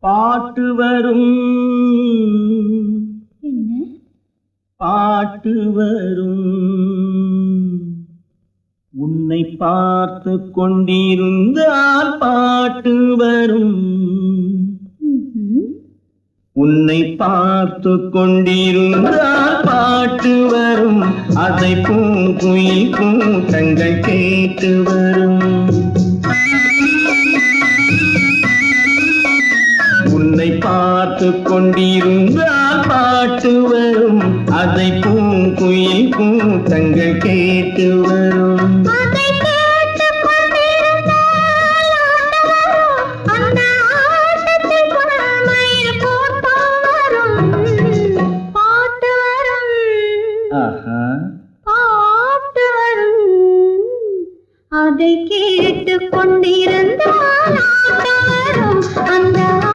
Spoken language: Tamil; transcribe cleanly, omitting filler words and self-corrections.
பாட்டு வரும் என்ன பாட்டு வரும் உன்னை பார்த்து கொண்டிருந்தால் பாட்டு வரும் உன்னை பார்த்து கொண்டிருந்தால் பாட்டு வரும் அதை பூங்குயில் கூட்டங்கள் கேட்டு வரும் உன்னை பார்த்து கொண்டிருந்தால் பாட்டு வரும் அதை பூங்குயில் கூட்டங்கள் கேட்டு வரும்